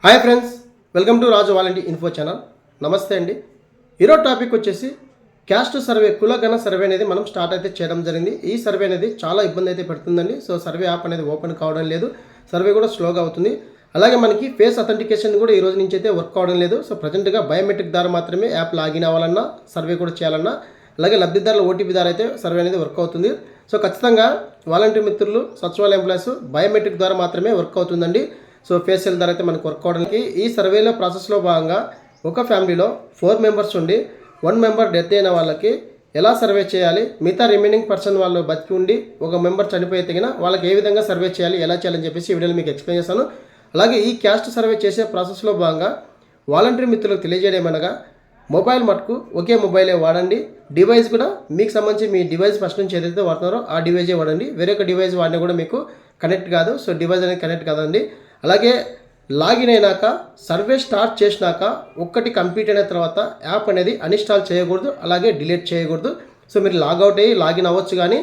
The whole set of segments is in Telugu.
Hi friends, welcome to Raju వాలంటీ ఇన్ఫో ఛానల్. నమస్తే అండి. ఈరోజు టాపిక్ వచ్చేసి క్యాస్ట్ సర్వే, కులగణ సర్వే అనేది మనం స్టార్ట్ అయితే చేయడం జరిగింది. ఈ సర్వే అనేది చాలా ఇబ్బంది అయితే పెడుతుందండి. సో సర్వే యాప్ అనేది ఓపెన్ కావడం లేదు, సర్వే కూడా స్లోగా అవుతుంది. అలాగే మనకి ఫేస్ అథెంటికేషన్ కూడా ఈ రోజు నుంచి అయితే వర్క్ కావడం లేదు. సో ప్రజెంట్గా బయోమెట్రిక్ ద్వారా మాత్రమే యాప్ లాగిన్ అవ్వాలన్నా, సర్వే కూడా చేయాలన్నా, అలాగే లబ్ధిదారుల ఓటీపీ ద్వారా అయితే సర్వే అనేది వర్క్ అవుతుంది. సో ఖచ్చితంగా వాలంటీర్ మిత్రులు, సచివాలయ ఎంప్లాయీస్ బయోమెట్రిక్ ద్వారా మాత్రమే వర్క్ అవుతుందండి. సో ఫేషియల్ ద్వారా అయితే మనకు వర్క్ అవడానికి ఈ సర్వేలో ప్రాసెస్లో భాగంగా ఒక ఫ్యామిలీలో 4 మెంబర్స్ ఉండి 1 మెంబర్ డెత్ అయిన వాళ్ళకి ఎలా సర్వే చేయాలి, మిగతా రిమైనింగ్ పర్సన్ వాళ్ళు బతికి ఉండి ఒక మెంబర్ చనిపోయి తగిన వాళ్ళకి ఏ విధంగా సర్వే చేయాలి, ఎలా చేయాలని చెప్పేసి ఈ వీడియోలో మీకు ఎక్స్ప్లెయిన్ చేస్తాను. అలాగే ఈ క్యాస్ట్ సర్వే చేసే ప్రాసెస్లో భాగంగా వాలంటీర్ మిత్రులకు తెలియజేయడమనగా మొబైల్ మటుకు ఒకే మొబైలే వాడండి. డివైస్ కూడా మీకు సంబంధించి మీ డివైస్ ఫస్ట్ నుంచి ఏదైతే వాడుతున్నారో ఆ డివైజే వాడండి. వేరొక డివైస్ వాడినా కూడా మీకు కనెక్ట్ కాదు. సో డివైస్ అనేది కనెక్ట్ కాదండి. అలాగే లాగిన్ అయినాక సర్వే స్టార్ట్ చేసినాక ఒక్కటి కంప్లీట్ అయిన తర్వాత యాప్ అనేది అన్ఇన్స్టాల్ చేయకూడదు, అలాగే డిలీట్ చేయకూడదు. సో మీరు లాగౌట్ అయ్యి లాగిన్ అవ్వచ్చు, కానీ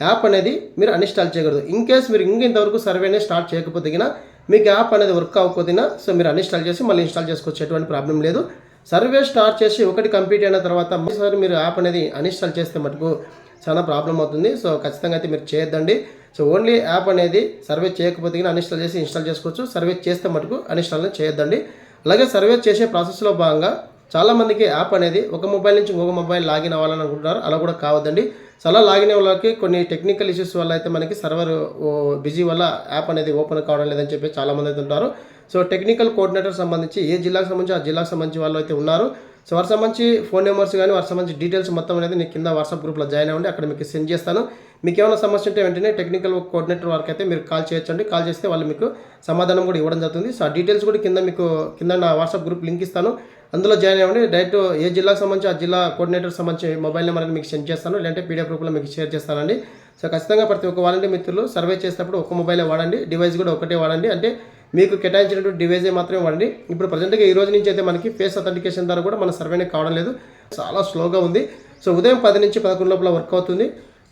యాప్ అనేది మీరు అన్ఇన్స్టాల్ చేయకూడదు. ఇన్ కేస్ మీరు ఇంతవరకు సర్వే అనేది స్టార్ట్ చేయకపోతే మీకు యాప్ అనేది వర్క్ అవ్వకపోతే సో మీరు అన్ఇన్స్టాల్ చేసి మళ్ళీ ఇన్స్టాల్ చేసుకోవచ్చు, ఎటువంటి ప్రాబ్లం లేదు. సర్వే స్టార్ట్ చేసి ఒకటి కంప్లీట్ అయిన తర్వాత మరోసారి మీరు యాప్ అనేది అన్ఇన్స్టాల్ చేస్తే మటుకు చాలా ప్రాబ్లం అవుతుంది. సో ఖచ్చితంగా అయితే మీరు చేయొద్దండి. సో ఓన్లీ యాప్ అనేది సర్వే చేయకపోతే అన్ఇన్స్టాల్ చేసి ఇన్స్టాల్ చేసుకోవచ్చు. సర్వే చేస్తే మటుకు అన్ఇన్స్టాల్ చేయొద్దండి. అలాగే సర్వే చేసే ప్రాసెస్లో భాగంగా చాలామందికి యాప్ అనేది ఒక మొబైల్ నుంచి ఇంకొక మొబైల్ లాగిన్ అవ్వాలని అనుకుంటున్నారు. అలా కూడా కావద్దండి. సో అలా లాగిన్ అయ్యే వాళ్ళకి కొన్ని టెక్నికల్ ఇష్యూస్ వల్ల అయితే మనకి సర్వర్ బిజీ వల్ల యాప్ అనేది ఓపెన్ కావడం లేదని చెప్పి చాలామంది అయితే ఉంటారు. సో టెక్నికల్ కోఆర్డినేటర్ సంబంధించి ఏ జిల్లాకు సంబంధించి ఆ జిల్లాకు సంబంధించి వాళ్ళు అయితే ఉన్నారు. సో వారికి సంబంధించి ఫోన్ నెంబర్స్ కానీ వారికి సంబంధించి డీటెయిల్స్ మొత్తం అనేది నేను కింద వాట్సాప్ గ్రూప్లో జాయిన్ అవ్వండి, అక్కడ మీకు సెండ్ చేస్తాను. మీకు ఏమైనా సమస్య ఉంటే వెంటనే టెక్నికల్ కోఆర్డినేటర్ వారికి అయితే మీరు కాల్ చేయొచ్చండి. కాల్ చేస్తే వాళ్ళు మీకు సమాధానం కూడా ఇవ్వడం జరుగుతుంది. సో ఆ డీటెయిల్స్ కూడా కింద నా వాట్సాప్ గ్రూప్ లింక్ ఇస్తాను, అందులో జాయిన్ అవ్వండి. డైరెక్ట్ ఏ జిల్లాకు సంబంధించి ఆ జిల్లా కోఆర్డినేటర్ సంబంధించి మొబైల్ నెంబర్ మీకు సెండ్ చేస్తాను, లేదంటే పీడిఎఫ్ రూపంలో మీకు షేర్ చేస్తానండి. సో ఖచ్చితంగా ప్రతి ఒక్క వాలంటీర్ మిత్రులు సర్వే చేసేటప్పుడు ఒక మొబైలే వాడండి, డివైస్ కూడా ఒకటే వాడండి. అంటే మీకు కేటాయించినటువంటి డివైజే మాత్రమే వాడండి. ఇప్పుడు ప్రజెంట్గా ఈ రోజు నుంచి అయితే మనకి ఫేస్ అథెంటికేషన్ ద్వారా కూడా మన సర్వేనే కావడం లేదు, చాలా స్లోగా ఉంది. సో ఉదయం 10 నుంచి 11 లోపల వర్క్ అవుతుంది.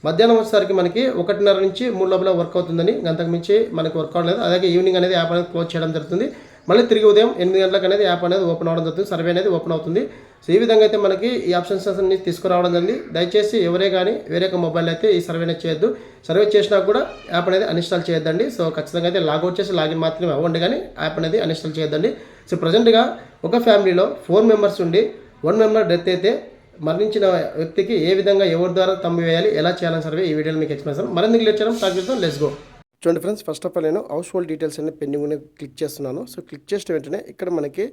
మధ్యాహ్నం వచ్చేసరికి మనకి 1:30 నుంచి 3 లోపల వర్క్ అవుతుందని, అంతకు మించి మనకి వర్క్ అవ్వడం లేదు. అలాగే ఈవినింగ్ అనేది యాప్ అనేది క్లోజ్ చేయడం జరుగుతుంది. మళ్ళీ తిరిగి ఉదయం 8 గంటలకు అనేది యాప్ అనేది ఓపెన్ అవ్వడం జరుగుతుంది, సర్వే అనేది ఓపెన్ అవుతుంది. సో ఈ విధంగా అయితే మనకి ఈ ఆప్షన్స్ అన్ని తీసుకురావడం జరిగింది. దయచేసి ఎవరే కానీ వేరే ఒక మొబైల్ అయితే ఈ సర్వేనే చేయొద్దు. సర్వే చేసినా కూడా యాప్ అనేది అన్ఇన్స్టాల్ చేయొద్దండి. సో ఖచ్చితంగా అయితే లాగౌట్ చేసి లాగిన్ మాత్రమే అవ్వండి, కానీ యాప్ అనేది అన్ఇన్స్టాల్ చేయొద్దండి. సో ప్రజెంట్గా ఒక ఫ్యామిలీలో 4 మెంబర్స్ ఉండి 1 మెంబర్ డెత్ అయితే మరణించిన వ్యక్తికి ఏ విధంగా ఎవరి ద్వారా తమ్మి వేయాలి, ఎలా చేయాలని సర్వే ఈ వీడియోలో మీకు ఎక్స్ప్లెయిన్ చేస్తాను. మరింత క్లియర్ చేయడం స్టార్ట్ చేద్దాం. Let's go. చూడండి ఫ్రెండ్స్, ఫస్ట్ ఆఫ్ ఆల్ నేను హౌస్ హోల్డ్ డీటెయిల్స్ అన్ని పెండింగ్ ఉన్నాయి క్లిక్ చేస్తున్నాను. సో క్లిక్ చేసిన వెంటనే ఇక్కడ మనకి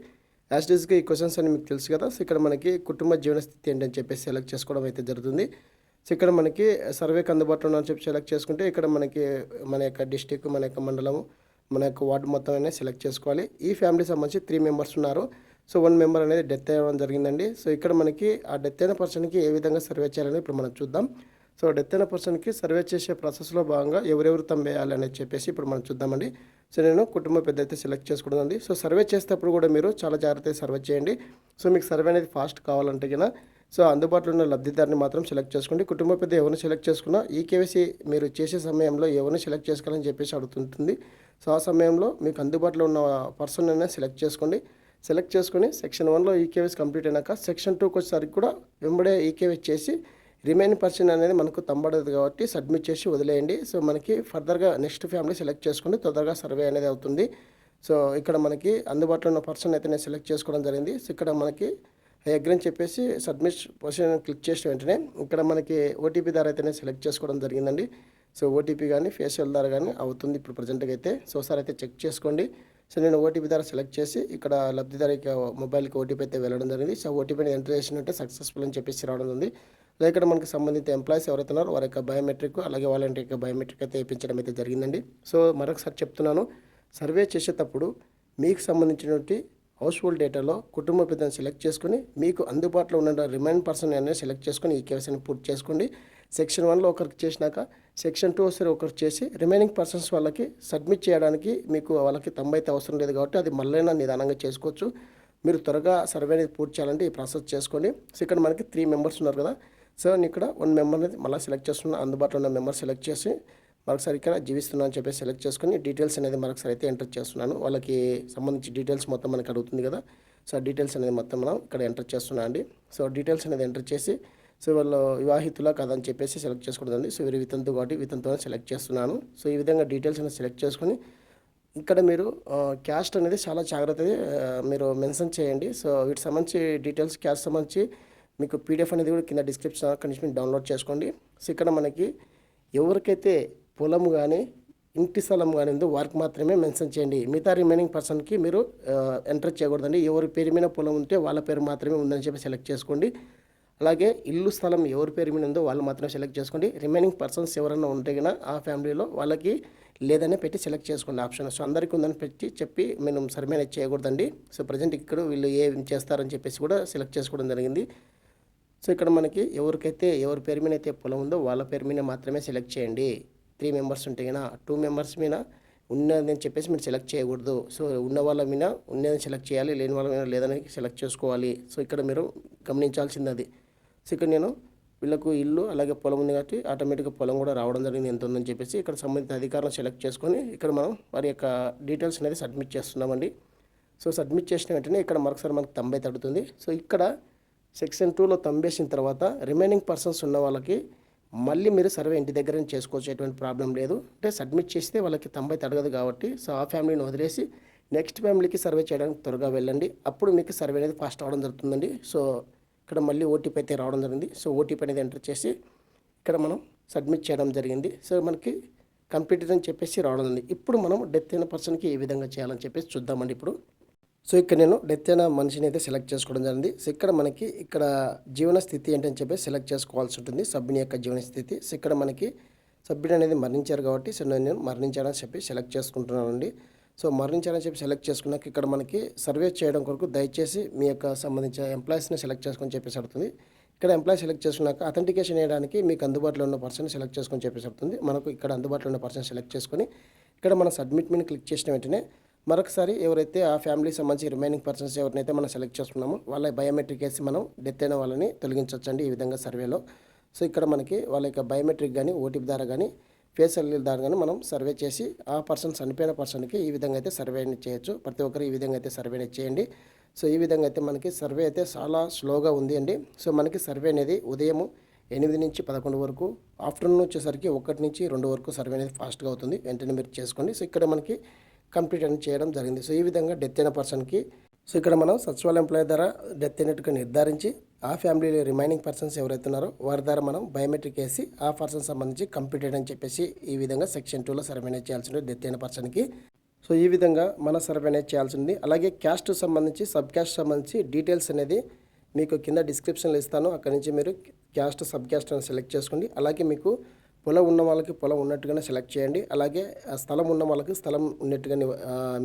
యాజ్ డీస్గా ఈ క్వశ్చన్స్ అని మీకు తెలుసు కదా. సో ఇక్కడ మనకి కుటుంబ జీవన స్థితి ఏంటని చెప్పేసి సెలెక్ట్ చేసుకోవడం అయితే జరుగుతుంది. సో ఇక్కడ మనకి సర్వేకి అందుబాటులో ఉందని చెప్పి సెలెక్ట్ చేసుకుంటే ఇక్కడ మనకి మన యొక్క డిస్టిక్, మన యొక్క మండలము, మన యొక్క వార్డు మొత్తం అనేది సెలెక్ట్ చేసుకోవాలి. ఈ ఫ్యామిలీ సంబంధించి 3 మెంబర్స్ ఉన్నారు. సో 1 మెంబర్ అనేది డెత్ అవ్వడం జరిగిందండి. సో ఇక్కడ మనకి ఆ డెత్ అయిన పర్సన్కి ఏ విధంగా సర్వే చేయాలని ఇప్పుడు మనం చూద్దాం. సో డెత్ అయిన పర్సన్కి సర్వే చేసే ప్రాసెస్లో భాగంగా ఎవరెవరు వేయాలి అనేది చెప్పేసి ఇప్పుడు మనం చూద్దామండి. సో నేను కుటుంబ పెద్ద అయితే సెలెక్ట్ చేసుకుంటుంది. సో సర్వే చేసేటప్పుడు కూడా మీరు చాలా జాగ్రత్తగా సర్వే చేయండి. సో మీకు సర్వే అనేది ఫాస్ట్ కావాలంటే సో అందుబాటులో ఉన్న లబ్ధిదారిని మాత్రం సెలెక్ట్ చేసుకోండి. కుటుంబ పెద్ద ఎవరిని సెలెక్ట్ చేసుకున్నా ఈ కేవైసీ మీరు చేసే సమయంలో ఎవరిని సెలెక్ట్ చేసుకోవాలని చెప్పేసి అడుగుతుంటుంది. సో ఆ సమయంలో మీకు అందుబాటులో ఉన్న పర్సన్ అనేది సెలెక్ట్ చేసుకోండి. సెలెక్ట్ చేసుకొని సెక్షన్ 1లో ఈకేవైసీ కంప్లీట్ అయినాక సెక్షన్ 2కి వచ్చేసరికి కూడా వెంబడే ఈకేవైసీ చేసి రిమైనింగ్ పర్సన్ అనేది మనకు తంబడదు కాబట్టి సబ్మిట్ చేసి వదిలేయండి. సో మనకి ఫర్దర్గా నెక్స్ట్ ఫ్యామిలీ సెలెక్ట్ చేసుకుని తొందరగా సర్వే అనేది అవుతుంది. సో ఇక్కడ మనకి అందుబాటులో ఉన్న పర్సన్ అయితే నేను సెలెక్ట్ చేసుకోవడం జరిగింది. సో ఇక్కడ మనకి అగ్రీ అని చెప్పేసి సబ్మిట్ పొజిషన్ క్లిక్ చేసిన వెంటనే ఇక్కడ మనకి ఓటీపీ ద్వారా అయితే నేను సెలెక్ట్ చేసుకోవడం జరిగిందండి. సో ఓటీపీ కానీ ఫేషియల్ ద్వారా కానీ అవుతుంది ఇప్పుడు ప్రజెంట్గా అయితే. సో ఒకసారి అయితే చెక్ చేసుకోండి. సో నేను ఓటీపీ ద్వారా సెలెక్ట్ చేసి ఇక్కడ లబ్ధిదారి మొబైల్కి ఓటీపీ అయితే వెళ్ళడం జరిగింది. సో ఓటీపీని ఎంటర్ చేసినట్టే సక్సెస్ఫుల్ అని చెప్పేసి రావడం ఉంది. అలాగే ఇక్కడ మనకి సంబంధిత ఎంప్లాయీస్ ఎవరైతే ఉన్నారో వారి యొక్క బయోమెట్రిక్, అలాగే వాలంటీర్ యొక్క బయోమెట్రిక్ అయితే వేయించడం అయితే జరిగిందండి. సో మరొకసారి చెప్తున్నాను, సర్వే చేసేటప్పుడు మీకు సంబంధించినటువంటి హౌస్ హోల్డ్ డేటాలో కుటుంబ పెద్దను సెలెక్ట్ చేసుకుని మీకు అందుబాటులో ఉన్న రిమైన్ పర్సన్ అనేది సెలెక్ట్ చేసుకుని ఈ కేవైసీని పూర్తి చేసుకోండి. సెక్షన్ 1లో ఒకరికి చేసినాక సెక్షన్ 2 ఒకసారి ఒకరికి చేసి రిమైనింగ్ పర్సన్స్ వాళ్ళకి సబ్మిట్ చేయడానికి మీకు వాళ్ళకి అయితే అవసరం లేదు కాబట్టి అది మళ్ళీ నిదానంగా చేసుకోవచ్చు. మీరు త్వరగా సర్వే అనేది పూర్తి చేయాలంటే ఈ ప్రాసెస్ చేసుకోండి. సో ఇక్కడ మనకి 3 మెంబర్స్ ఉన్నారు కదా. సో నేను ఇక్కడ 1 మెంబర్ అనేది మళ్ళీ సెలెక్ట్ చేస్తున్నా, అందుబాటులో ఉన్న మెంబర్ సెలెక్ట్ చేసి మరొకసారి ఇక్కడ జీవిస్తున్నాను అని చెప్పేసి సెలెక్ట్ చేసుకొని డీటెయిల్స్ అనేది మరొకసారి అయితే ఎంటర్ చేస్తున్నాను. వాళ్ళకి సంబంధించి డీటెయిల్స్ మొత్తం మనకు అడుగుతుంది కదా, సో ఆ డీటెయిల్స్ అనేది మొత్తం మనం ఇక్కడ ఎంటర్ చేస్తున్నాను అండి. సో డీటెయిల్స్ అనేది ఎంటర్ చేసి సో వాళ్ళు వివాహితులా కాదని చెప్పేసి సెలెక్ట్ చేసుకోవడండి. సో వీరు వితంతు కాబట్టి వితంతుతో సెలెక్ట్ చేస్తున్నాను. సో ఈ విధంగా డీటెయిల్స్ అనేది సెలెక్ట్ చేసుకొని ఇక్కడ మీరు క్యాస్ట్ అనేది చాలా జాగ్రత్తగా మీరు మెన్షన్ చేయండి. సో వీటికి సంబంధించి డీటెయిల్స్ క్యాస్ట్ సంబంధించి మీకు పీడిఎఫ్ అనేది కూడా కింద డిస్క్రిప్షన్ అక్కడి నుంచి మీరు డౌన్లోడ్ చేసుకోండి. సో ఇక్కడ మనకి ఎవరికైతే పొలం కానీ ఇంటి స్థలం కానీ ఉందో వారికి మాత్రమే మెన్షన్ చేయండి. మిగతా రిమైనింగ్ పర్సన్కి మీరు ఎంటర్ చేయకూడదండి. ఎవరి పేరు మీద పొలం ఉంటే వాళ్ళ పేరు మాత్రమే ఉందని చెప్పి సెలెక్ట్ చేసుకోండి. అలాగే ఇల్లు స్థలం ఎవరి పేరు మీద ఉందో వాళ్ళు మాత్రమే సెలెక్ట్ చేసుకోండి. రిమైనింగ్ పర్సన్స్ ఎవరైనా ఉంటే కన్నా ఆ ఫ్యామిలీలో వాళ్ళకి లేదనే పెట్టి సెలెక్ట్ చేసుకోండి ఆప్షన్. సో అందరికీ ఉందని పెట్టి చెప్పి మేము సర్వే చేయకూడదండి. సో ప్రజెంట్ ఇక్కడ వీళ్ళు ఏం చేస్తారని చెప్పేసి కూడా సెలెక్ట్ చేసుకోవడం జరిగింది. సో ఇక్కడ మనకి ఎవరికైతే ఎవరి పేరు మీద అయితే పొలం ఉందో వాళ్ళ పేరు మీద మాత్రమే సెలెక్ట్ చేయండి. 3 మెంబర్స్ ఉంటే కన్నా 2 మెంబర్స్ మీద ఉన్నదని చెప్పేసి మీరు సెలెక్ట్ చేయకూడదు. సో ఉన్న వాళ్ళ మీద ఉన్నదని సెలెక్ట్ చేయాలి, లేని వాళ్ళ మీద లేదని సెలెక్ట్ చేసుకోవాలి. సో ఇక్కడ మీరు గమనించాల్సింది అది. సో ఇక్కడ నేను వీళ్ళకు ఇల్లు అలాగే పొలం ఉంది కాబట్టి ఆటోమేటిక్గా పొలం కూడా రావడం జరిగింది ఎంత ఉందని చెప్పేసి ఇక్కడ సంబంధిత అధికారులను సెలెక్ట్ చేసుకొని ఇక్కడ మనం వారి యొక్క డీటెయిల్స్ అనేది సబ్మిట్ చేస్తున్నామండి. సో సబ్మిట్ చేసిన వెంటనే ఇక్కడ మరొకసారి మనకు తంబై తడుతుంది. సో ఇక్కడ సెక్షన్ 2లో తంబేసిన తర్వాత రిమైనింగ్ పర్సన్స్ ఉన్న వాళ్ళకి మళ్ళీ మీరు సర్వే ఇంటి దగ్గర చేసుకోవచ్చు, ఎటువంటి ప్రాబ్లం లేదు. అంటే సబ్మిట్ చేస్తే వాళ్ళకి తంబై తడగదు కాబట్టి సో ఆ ఫ్యామిలీని వదిలేసి నెక్స్ట్ ఫ్యామిలీకి సర్వే చేయడానికి త్వరగా వెళ్ళండి. అప్పుడు మీకు సర్వే అనేది ఫాస్ట్ అవ్వడం జరుగుతుందండి. సో ఇక్కడ మళ్ళీ ఓటీపీ అయితే రావడం జరిగింది. సో ఓటీపీ అనేది ఎంటర్ చేసి ఇక్కడ మనం సబ్మిట్ చేయడం జరిగింది. సో మనకి కంప్లీటెడ్ అని చెప్పేసి రావడం జరిగింది. ఇప్పుడు మనం డెత్ అయిన పర్సన్కి ఏ విధంగా చేయాలని చెప్పేసి చూద్దామండి ఇప్పుడు. సో ఇక్కడ నేను డెత్ అయిన మనిషిని అయితే సెలెక్ట్ చేసుకోవడం జరిగింది. సో ఇక్కడ మనకి ఇక్కడ జీవన స్థితి ఏంటని చెప్పేసి సెలెక్ట్ చేసుకోవాల్సి ఉంటుంది, సభ్యుని యొక్క జీవన స్థితి. సో ఇక్కడ మనకి సభ్యుడు అనేది మరణించారు కాబట్టి సో నేను మరణించారని చెప్పి సెలెక్ట్ చేసుకుంటున్నానండి. సో మరణించారని చెప్పి సెలెక్ట్ చేసుకున్నాక ఇక్కడ మనకి సర్వే చేయడం కొరకు దయచేసి మీ యొక్క సంబంధించిన ఎంప్లాయీస్ని సెలెక్ట్ చేసుకొని చెప్పేసి అడుగుతుంది. ఇక్కడ ఎంప్లాయీ సెలెక్ట్ చేసుకున్నాక అథెంటికేషన్ చేయడానికి మీకు అందుబాటులో ఉన్న పర్సన్ సెలెక్ట్ చేసుకొని చెప్పేసి అడుగుతుంది. మనకు ఇక్కడ అందుబాటులో ఉన్న పర్సన్ సెలెక్ట్ చేసుకొని ఇక్కడ మనం సబ్మిట్ మీద క్లిక్ చేసిన వెంటనే మరొకసారి ఎవరైతే ఆ ఫ్యామిలీకి సంబంధించి రిమైనింగ్ పర్సన్స్ ఎవరినైతే మనం సెలెక్ట్ చేసుకున్నామో వాళ్ళ బయోమెట్రిక్ వేసి మనం డెత్ అయిన వాళ్ళని తొలగించవచ్చండి ఈ విధంగా సర్వేలో. సో ఇక్కడ మనకి వాళ్ళ యొక్క బయోమెట్రిక్ కానీ ఓటీపీ ద్వారా కానీ ఫేస్ ఐడీ ద్వారా కానీ మనం సర్వే చేసి ఆ పర్సన్ చనిపోయిన పర్సన్కి ఈ విధంగా అయితే సర్వే చేయొచ్చు. ప్రతి ఒక్కరు ఈ విధంగా అయితే సర్వే చేయండి. సో ఈ విధంగా అయితే మనకి సర్వే అయితే చాలా స్లోగా ఉంది అండి. సో మనకి సర్వే అనేది ఉదయం 8 నుంచి 11 వరకు, ఆఫ్టర్నూన్ వచ్చేసరికి 1 నుంచి 2 వరకు సర్వే అనేది ఫాస్ట్గా అవుతుంది. వెంటనే మీరు చేసుకోండి. సో ఇక్కడ మనకి కంప్లీట్ అని చేయడం జరిగింది. సో ఈ విధంగా డెత్ అయిన పర్సన్కి సో ఇక్కడ మనం సచివాలయ ఎంప్లాయీ ద్వారా డెత్ అయినట్టుగా నిర్ధారించి ఆ ఫ్యామిలీలో రిమైనింగ్ పర్సన్స్ ఎవరైతే ఉన్నారో వారి ద్వారా మనం బయోమెట్రిక్ వేసి ఆ పర్సన్ సంబంధించి కంప్లీటెడ్ అని చెప్పేసి ఈ విధంగా సెక్షన్ 2లో సర్వే చేయాల్సి ఉంటుంది డెత్ అయిన పర్సన్కి. సో ఈ విధంగా మన సర్వే చేయాల్సి ఉంది. అలాగే క్యాస్ట్ సంబంధించి సబ్ క్యాస్ట్ సంబంధించి డీటెయిల్స్ అనేది మీకు కింద డిస్క్రిప్షన్లో ఇస్తాను. అక్కడి నుంచి మీరు క్యాస్ట్ సబ్ క్యాస్ట్ అని సెలెక్ట్ చేసుకోండి. అలాగే మీకు పొలం ఉన్న వాళ్ళకి పొలం ఉన్నట్టుగానే సెలెక్ట్ చేయండి. అలాగే స్థలం ఉన్న వాళ్ళకి స్థలం ఉన్నట్టుగానే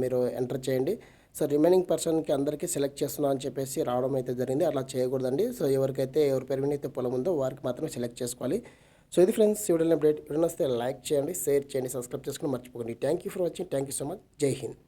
మీరు ఎంటర్ చేయండి. సో రిమైనింగ్ పర్సన్కి అందరికీ సెలెక్ట్ చేస్తున్నాం అని చెప్పేసి రావడం అయితే జరిగింది. అలా చేయకూడదండి. సో ఎవరికైతే ఎవరి పేరు మీద అయితే పొలం ఉందో వారికి మాత్రమే సెలెక్ట్ చేసుకోవాలి. సో ఇది ఫ్రెండ్స్ వీడియో అప్డేట్. వీడియో వస్తే లైక్ చేయండి, షేర్ చేయండి, సబ్స్క్రైబ్ చేసుకుని మర్చిపోకండి. Thank you for watching. Thank you so much. జై హింద్.